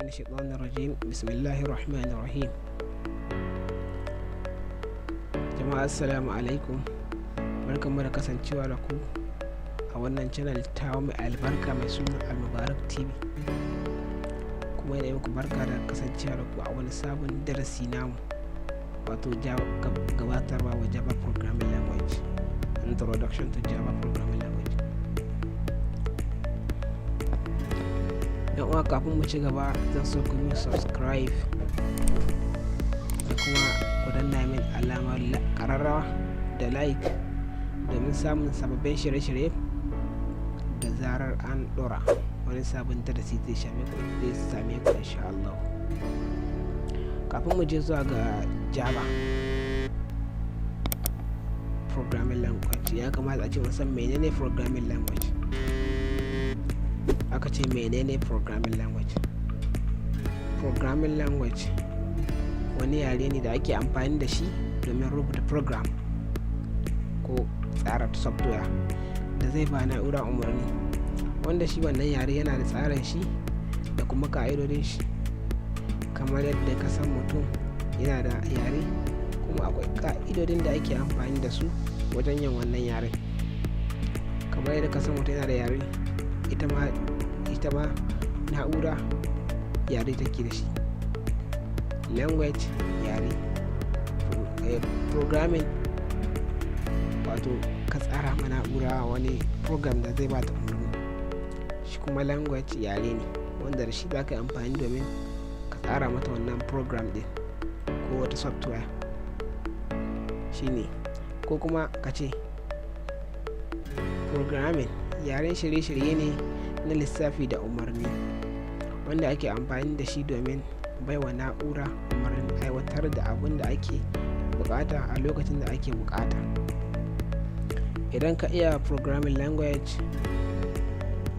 من الشيطان الرجيم بسم الله الرحمن الرحيم. Jama'a assalamu alaikum, barkanmu da kasancewa da ku a wannan channel tawa mai albarka mai suna AL-MUBARAK TV, kuma yana muku barka da kasancewa da ku a wani sabon darasi namu, wato gabatarwa wa Java Programming Language, Introduction to Java Programming Language. Yan uwa, kafin mu ci gaba zan so ku yi subscribe da kuma ku danna min alamar kararrawa da like domin samun sababbin shirye-shirye da zarar an dora wani sabon darasi zai same ku insha Allah. Kafin mu je zuwa ga Java Programming Language, ya kamata a ce mun san menene Programming Language. Aka ce menene Programming Language? Programming Language wani yare ne da ake amfani da shi domin rubuta program ko tsara software da zai ba na'ura umarni, wanda shi wannan yare yana da tsarin shi da kuma ka'idodin shi. Kamar yadda ka san mutum yana da yare, kuma akwai ka'idodin da ake amfani da su wajen yin wannan yare. Kamar yadda ka san mutum yana da yare, ita ma na'ura yare take da shi. Language yare, programming wato ka tsara ma na'ura wani program da zai ba ta umarni. Shi kuma language yare ne wanda da shi za ka yi amfani domin ka tsara mata wannan program din ko wata software shine. Ko kuma ka ce programming yaren shirye-shirye ne na lissafi da umarni wanda ake amfani da shi domin baiwa na'ura umarnin aiwatar da abin da ake bukata a lokacin da ake bukata. Idan ka iya programming language,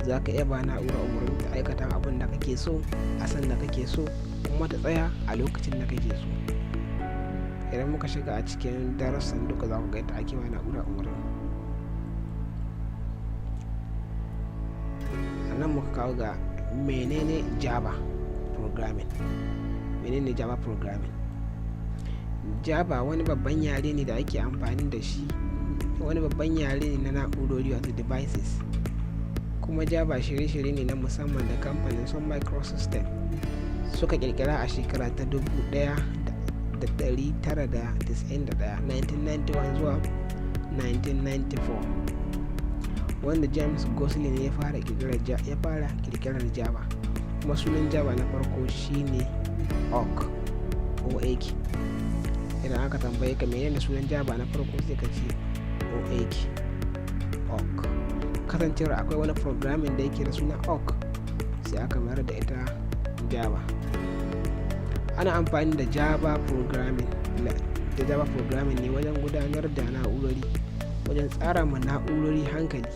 za ka iya ba na'ura umarni ta aikata abin da kake so a san da kake so, kuma ta tsaya a lokacin da kake so. Idan muka shiga a cikin darasin duka za ku ga yadda ake ba na'ura umarni. Nan muka kawo ga menene Java Programming. Menene Java Programming? Java wani babban yare ne da ake amfani da shi, wani babban yare ne na na'urori wato devices. Kuma Java shirye-shirye ne na musamman da kamfanin Sun Microsystem suka kirkira a shekara ta 1991 zuwa 1994, wanda James Gosling ya fara kirkirar Java. Kuma sunan Java na farko shine Oak. Idan aka tambaye ka menene sunan Java na farko sai ka ce Oak. Kasancewar akwai wani programming da yake da suna Oak, sai aka mayar da ita Java. Ana amfani da Java programming ne wajen gudanar da na'urori, wajen tsara ma na'urori hankali,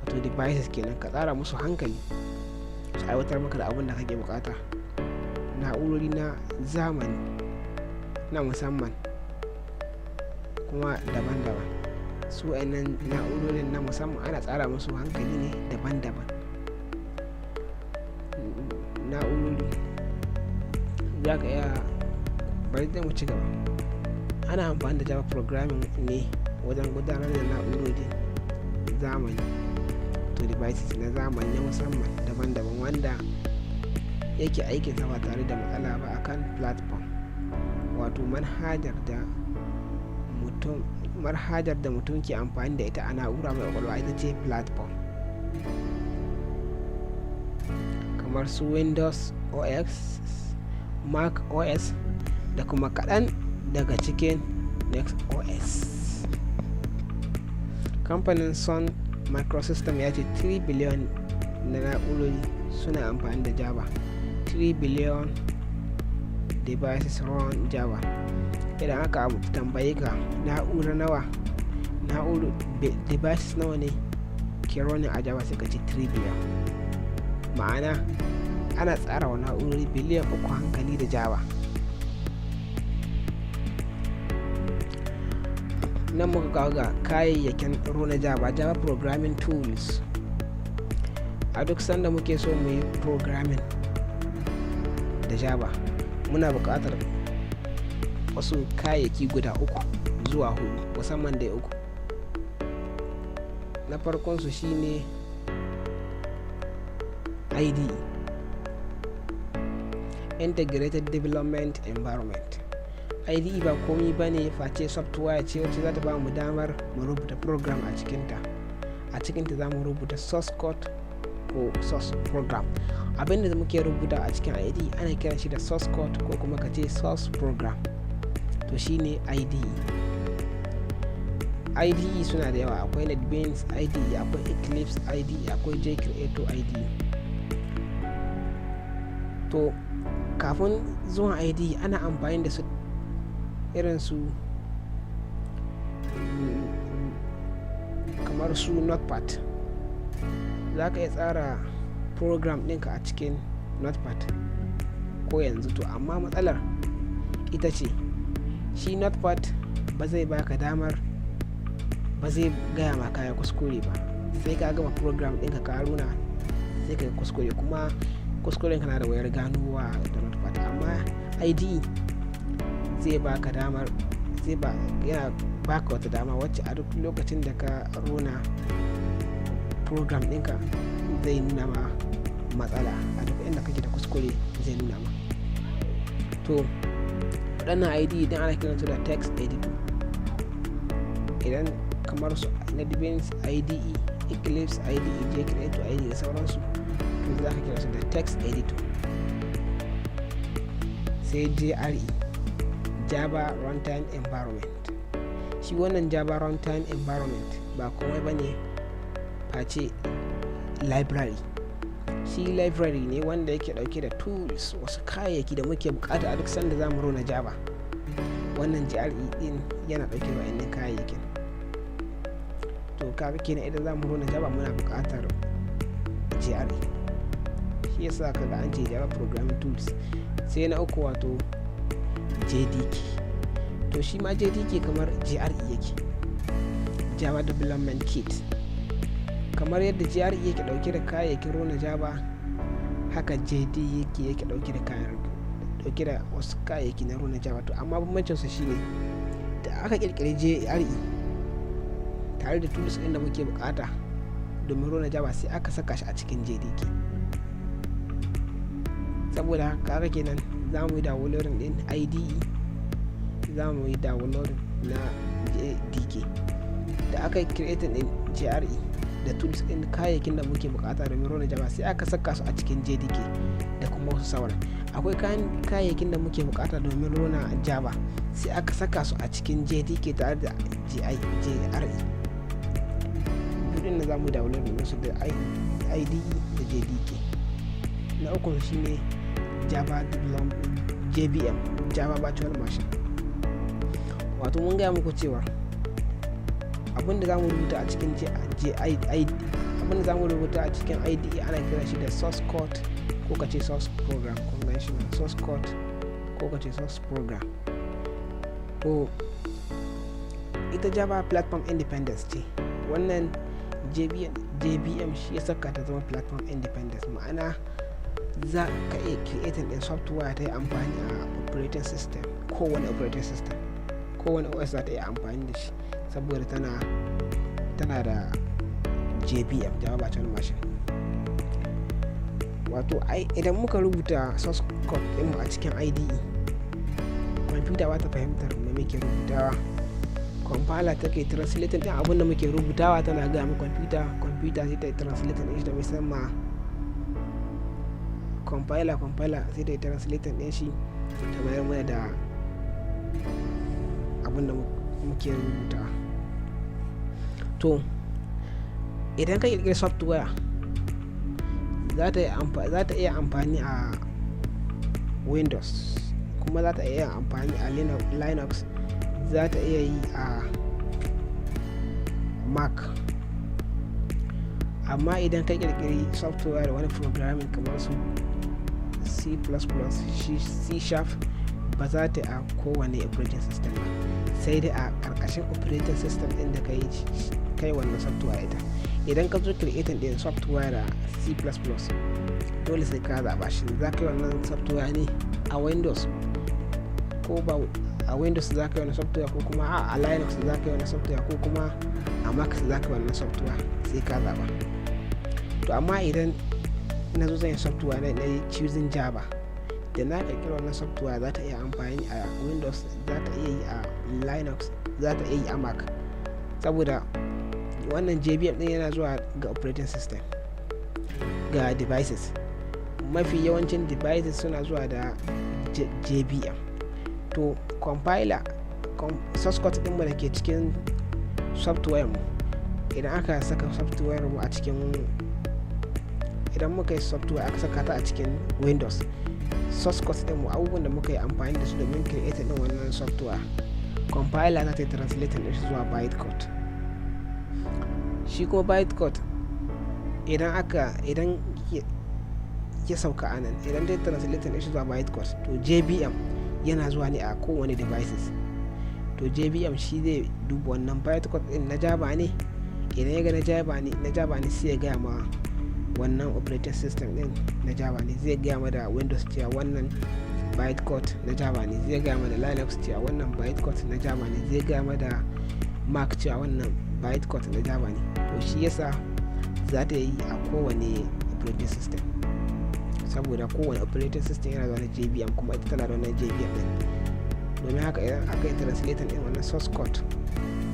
wato devices kenan. Ka tsara musu hankali su aiwatar maka da abin da kake bukata. Na'urori na zamani na musamman kuma daban-daban. Su wayannan na'urorin na musamman ana tsara musu hankali ne daban-daban. Na'urori za ka iya bari da mu ci gaba. Ana amfani da Java programming ne wajen gudanar da na'urori zamani, to devices na zamani na musamman daban-daban, wanda yake aikin sa ba tare da matsala ba akan platform, wato manhajar da mutum ke amfani da ita a na'ura mai kwakwalwa ita ce platform. Kamar su Windows OS, Mac OS da kuma kaɗan daga cikin Next OS. Kamfanin Sun Microsystem ya ce 3 billion na na'urori suna amfani da Java. 3 billion devices run Java. Idan aka tambaye ka devices nawa ne ke running a Java, sai ka ce 3 billion. Ma'ana ana tsara wa na'urori biliyan 3 hankali da Java. Nan muka kawo ga kayayyakin na Java Programming Tools. A duk sanda muke so mu yi programming da Java muna buƙatar wasu kayayyaki guda 3 zuwa 4, musamman dai 3. Na farkon su shine IDE, Integrated Development Environment. IDE ba komai bane face software ce wacce za ta ba mu damar mu rubuta program a cikinta. A cikinta za mu rubuta source code ko source program. Abinda muke rubuta a cikin IDE ana kiran shi da source code ko kuma ka ce source program. To shine IDE. IDE suna da yawa, akwai NetBeans IDE, akwai Eclipse IDE, akwai JCreator IDE. To kafin zuwan IDE ana amfani da su irin su kamar su Notepad. Za ka iya tsara program ɗinka a cikin Notepad ko yanzu. To amma matsalar ita ce shi Notepad ba zai baka damar, ba zai gaya ma kaya kuskure ba. Sai ka gama program ɗinka ka runa sai ka kuskure, kuma kuskuren kana da wayar ganowa da Notepad. Amma IDE zai baka damar, yana baka wata dama wacce a duk lokacin da ka runa program ɗinka zai nuna ma matsala, a duk inda kake da kuskure zai nuna ma. To waɗannan IDE idan ana kiransu da text editor, idan kamar su NetBeans IDE, Eclipse IDE, JCreator IDE da sauransu, to za ka kira su da text editor. Sai JRE, Java Runtime Environment. Shi wannan Java Runtime Environment ba komai bane face library. Shi library ne wanda yake dauke da tools, wasu kayayyaki da muke bukata a duk sanda zamu rona Java. Wannan JRE din yana dauke da wayannan kayayyakin. To kaga kenan idan zamu rona Java muna bukatar JRE. Shi yasa kaga an ce Java Programming Tools. Sai na uku wato JDK. To shi ma JDK kamar JRE yake, Java Development Kit. Kamar yadda JRE yake dauke da kayayyakin rona Java, haka JDK yake dauke da wasu kayayyaki na rona Java. To amma bambancin su shine da aka kirkire JRE tare da tools ɗin da muke bukata domin rona Java sai aka saka shi a cikin JDK. Saboda haka kenan za mu yi downloading din IDE, za mu yi downloading na JDK. Da aka yi creating din JRE da tools din kayayyakin da muke bukata domin rona Java sai aka saka su a cikin JDK da kuma wasu sauran. Akwai kayayyakin da muke bukata domin rona Java sai aka saka su a cikin JDK tare da JRE. Duk da za mu download su da IDE da JDK. Na uku shine Java JVM, Java Virtual Machine. Wato mun gaya muku cewa abinda za mu rubuta a cikin IDE ana kira shi da source code ko kace source program, conventional source code ko kace source program. To ita Java platform independence ce. Wannan JVM shi ya saka ta zama platform independence, ma'ana za ka iya creating din software ta yi amfani a operating system, kowane operating system, kowane OS za ta iya amfani da shi saboda tana da JVM, Java Virtual Machine. Wato idan muka rubuta source code din mu a cikin IDE, computer ba ta fahimtar me muke rubutawa. Compiler take translating din abin da muke rubutawa, tana ga mu computer sai ta translating din shi da musamman compiler sai ta translating din shi ta bayar mana da abin da muke rubutawa. To idan ka kirkiri software za ta iya amfani a Windows, kuma za ta iya amfani a Linux, za ta iya yi a Mac. Amma idan ka kirkiri software da wani programming kamar su C++, C# ba za ta a kowane operating system ba, sai dai a karkashin operating system din da kai wannan software ita. idan ka zo creating din software da C++, dole sai ka zaɓa shi za ka yi wannan software ne a Windows, ko ba a Windows za ka yi wannan software, ko kuma a Linux za ka yi wannan software, ko kuma a Mac za ka yi wannan software, sai ka zaɓa. To amma idan na zo zan yi software na yi choosing Java, da na ƙirƙiri wannan software za ta iya amfani a Windows, za ta iya yi a Linux, za ta iya yi a Mac, saboda wannan JVM ɗin yana zuwa ga operating system, ga devices. Mafi yawancin devices suna zuwa da JVM. To compiler source code ɗinmu da ke cikin software mu, idan aka saka software mu a cikin, idan muka yi software aka saka ta a cikin Windows, source code ɗinmu, abubuwan da muka yi amfani da su domin create ɗin wannan software, compiler za ta yi translating ɗin shi zuwa bytecode. Shi kuma bytecode idan ya sauka a nan, idan dai translating ɗin shi zuwa bytecode, to JVM yana zuwa ne a kowane devices. To JVM shi zai duba wannan bytecode ɗin na Java ne, idan ya ga na Java ne sai ya gaya ma wannan operating system ɗin na Java ne, zai gaya ma da Windows cewa wannan bytecode na Java ne, zai gaya ma da Linux cewa wannan bytecode na Java ne, zai gaya ma da Mac cewa wannan bytecode na Java ne. To shi yasa za ta yi a kowane operating system, saboda kowane operating system yana da wani JVM, kuma ita tana da wani JVM ɗin. Domin haka idan aka yi translating ɗin wannan source code,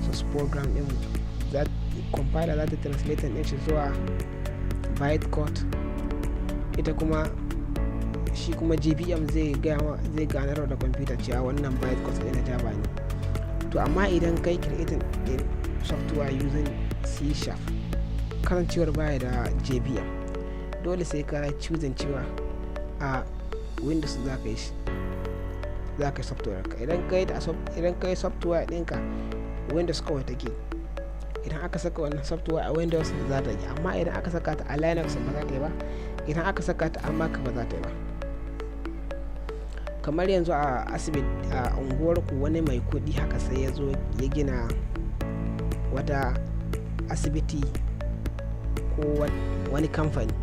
source program ɗin, compiler za ta translating ɗin shi zuwa bytecode, ita kuma shi kuma JVM zai ganar da computer cewa wannan bytecode ɗin na Java ne. To amma idan kai creating din software using C#, kasancewar baya da JVM, dole sai ka choosing cewa a Windows za ka yi software ka. Idan ka yi software ɗinka Windows kawai take, idan aka saka wannan software a Windows za ta yi, amma idan aka saka ta a Linux ba za ta yi ba, idan aka saka ta a Mac ba za ta yi ba. Kamar yanzu a asibiti a unguwarku, wani mai kuɗi haka sai ya zo ya gina wata asibiti ko wani kamfani,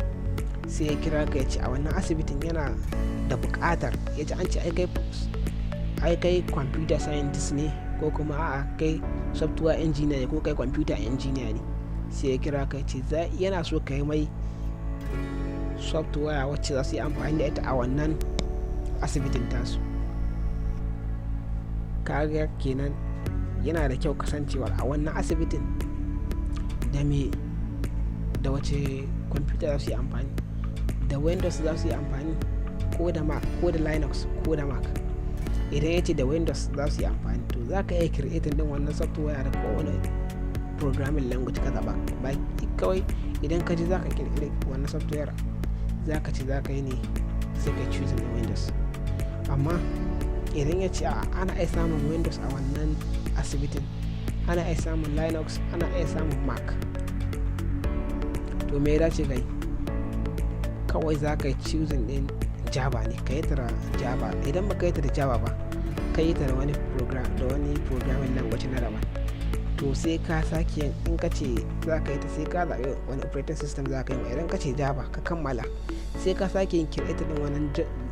sai ya kira ka ya ce a wannan asibitin yana da buƙatar, ya ce an ce ai kai computer scientist ne, ko kuma a'a kai software engineer ne, ko kai computer engineer ne, sai ya kira ka ce yana so ka yi mai software wacce za su yi amfani da ita a wannan asibitin tasu. Kaga kenan yana da kyau kasancewar a wannan asibitin da wace computer za su yi amfani, da Windows za su yi amfani, ko da Mac, ko da Linux, ko da Mac. Idan ya ce da Windows za su yi amfani, to za ka iya creating din wannan software da kowane programming language ka zaɓa. Ba kawai idan ka ji za ka kirkiri wannan software, za ka ce za ka yi ne, sai ka choose na Windows. Amma idan ya ce ana iya samun Windows a wannan asibitin, ana iya samun Linux, ana iya samun Mac, to me ya dace kai? Kawai za ka yi choosing din Java ne, ka yi ta Java. Idan ba ka yi ta da Java ba, ka yi ta da wani programming language na daban, to sai ka sake, in ka ce za ka yi ta, sai ka zaɓi wani operating system za ka yi. Idan ka ce Java ka kammala, sai ka sake yin create din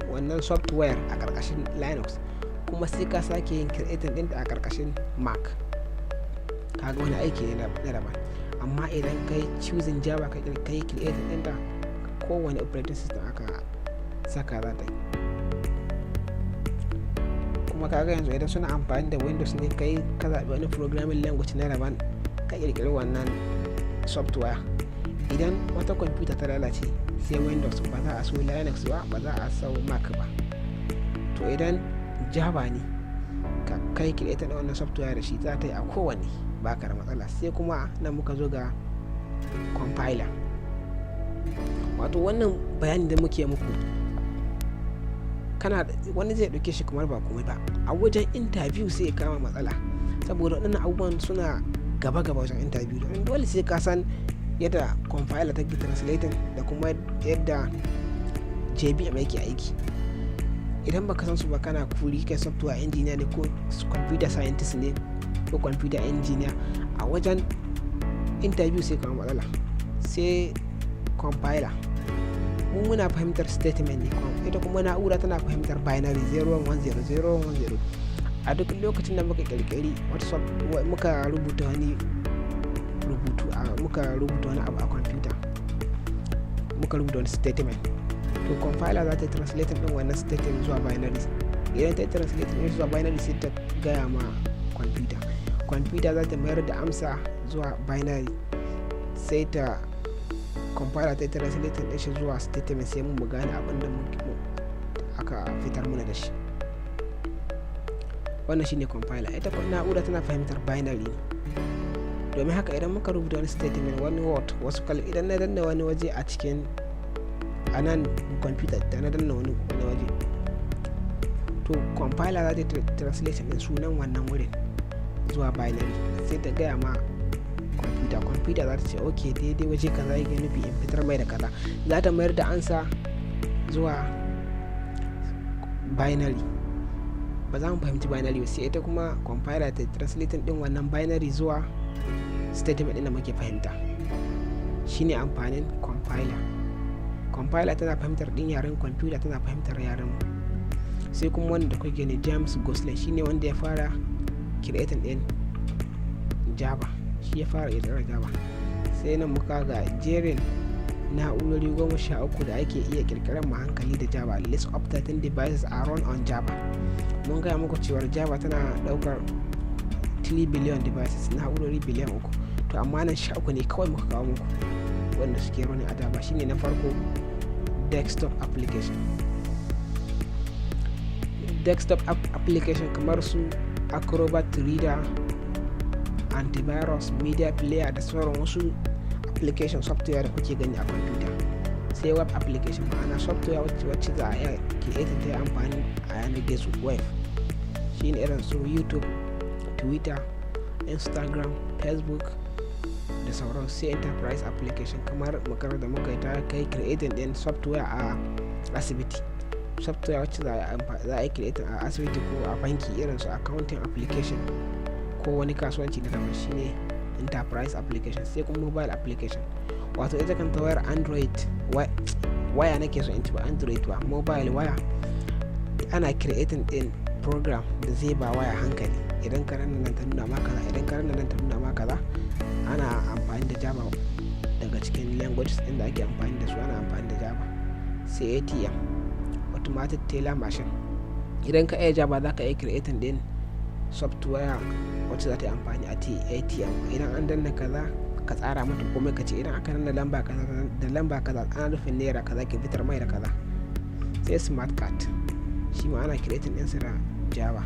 wannan software a ƙarƙashin Linux, kuma sai ka sake yin creating din a ƙarƙashin Mac. Kaga wani aiki ne na daban. Amma idan kai choosing Java ka yi creating din ta, kowane operating system aka saka za ta yi. Kuma kaga yanzu idan suna amfani da Windows ne, kai ka zaɓi wani programming language na daban, ka ƙirƙiri wannan software. Idan wata kwamfuta ta lalace, sai Windows, ba za a so Linux ba za a so Mac ba. To idan Java ne ka kai create da wannan software da shi, za ta yi a kowane, ba ka da matsala. Sai kuma nan muka zo ga compiler. Wato wannan bayani da muke muku, wani zai ɗauke shi kamar ba komai ba, a wajen interview sai ya kama matsala, saboda waɗannan abubuwan suna gaba wajen interview. Don dole sai ka san yadda compiler take translating da kuma yadda JVM yake aiki. Idan baka san su ba, kana kuri kai software engineer ne, ko computer scientist ne, ko computer engineer, a wajen interview sai kama matsala. sai compiler. mu muna fahimtar statement ne, ita kuma na'ura tana fahimtar binary 0110 a duk lokacin da muka kirkiri muka rubuta wani abu a kwamfuta, muka rubuta wani statement, to compiler za ta yi translating din wannan statement zuwa binary. Idan ta yi translating din zuwa binary sai ta gaya ma kwamfuta za ta mayar da amsa zuwa binary, sai ta compiler ta yi translating din shi zuwa statement, sai mu gane abin da aka fitar mana da shi. Wannan shine compiler. Ita na'ura tana fahimtar binary ne, domin haka idan muka rubuta wani statement, wani word, wasu kalmomi, idan na danna wani waje a cikin anan computer da na danna wani waje, to compiler za ta yi translation din sunan wannan wurin zuwa binary, sai ta gaya ma computer za ta ce ok daidai waje kaza yake nufi in fitar mai da kaza, za ta mayar da ansa zuwa binary. Ba za mu fahimci binary ba, sai ita kuma compiler ta translating din wannan binary zuwa statement din da muke fahimta. Shine amfanin compiler tana fahimtar din yaren computer, tana fahimtar yaren mu. Sai kuma wanda da kuke ne James Gosling, shine wanda ya fara creating din Java, shi ya fara ƙirƙirar Java. Sai nan muka ga jerin na'urori 13 da ake iya ƙirƙirar ma hankali da Java. List of 13 devices are run on Java. Mun gaya muku cewar Java tana ɗaukar 3 billion devices, na'urori biliyan 3, to amma nan 13 ne kawai muka kawo muku wanda suke running a Java. Shine na farko desktop application kamar su Acrobat Reader, antivirus, media player da sauran wasu application software da kuke gani a computer. Sai web application, ma'ana software wacce za a iya creating ta amfani a yanar gizo, web, shine irin su YouTube, Twitter, Instagram, Facebook da sauran. Sai enterprise application kamar makarar da muka yi ta kai creating din software a asibiti, software wacce za a yi creating a asibiti ko a banki, irin su accounting application ko wani kasuwanci da daban, shine enterprise application. Sai kuma mobile application, wato ita kanta wayar Android waya nake so in ci ba Android ba, mobile waya, ana creating din program da zai ba waya hankali. Idan ka nan ta nuna maka kaza, idan ka nan ta nuna maka kaza, ana amfani da Java. Daga cikin languages din da ake amfani da su ana amfani da Java. Sai ATM, automatic teller machine, idan ka iya Java za ka iya creating din software wacce za ta yi amfani a ATM. Idan an danna kaza ka tsara mata komai, ka ce idan aka danna lamba kaza da lamba kaza ana nufin naira kaza ke fitar mai da kaza. Sai smart card, shi ma ana creating din sa da Java.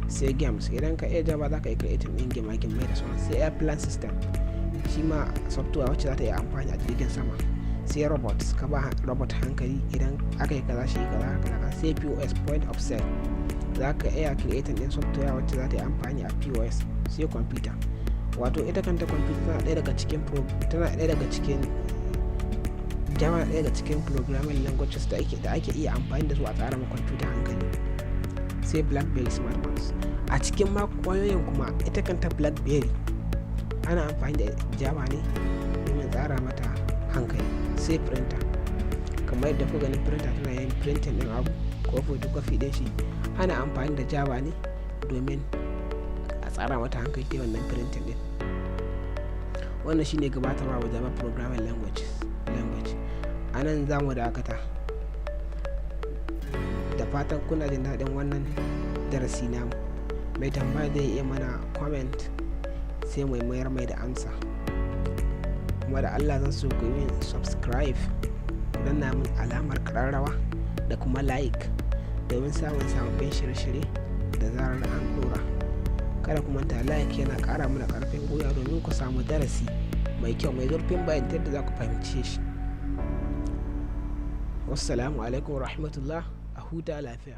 Sai games, idan ka iya Java za ka yi creating din game da sauran. Sai airplane system, shi ma software wacce za ta yi amfani a jirgin sama. Sai robots, ka ba robot hankali, idan aka yi kaza shi kaza. Sai POS, point of sale, za ka iya creating din software wacce za ta yi amfani a POS. Sai computer, wato ita kanta computer tana ɗaya daga cikin Java, na ɗaya daga cikin programming languages da ake iya amfani da su a tsara ma computer hankali. Sai BlackBerry smartphones, a cikin wayoyin kuma ita kanta BlackBerry ana amfani da Java ne domin tsara mata hankali. Sai printer, kamar yadda ku gani printer tana yin printing din abu ko photocopy din shi, ana amfani da Java ne domin a tsara mata hankali ta wannan printing din. Wannan shine gabatarwa wa Java programming language. Anan za mu dakata, da fatan kuna jin daɗin wannan darasi namu. Mai tambaya zai iya mana comment, sai mu mayar mai da amsa. Kuma da Allah zan so ku yi subscribe, don na mun alamar kararrawa da kuma like, domin samun sababbin shirye-shirye da zarar an dora. Kada ku manta, like yana ƙara mana ƙarfin gwiwa domin ku samu darasi mai kyau, mai zurfin bayan yadda za ku fahimce shi. Wassalamu alaikum wa rahmatullah, a huta lafiya.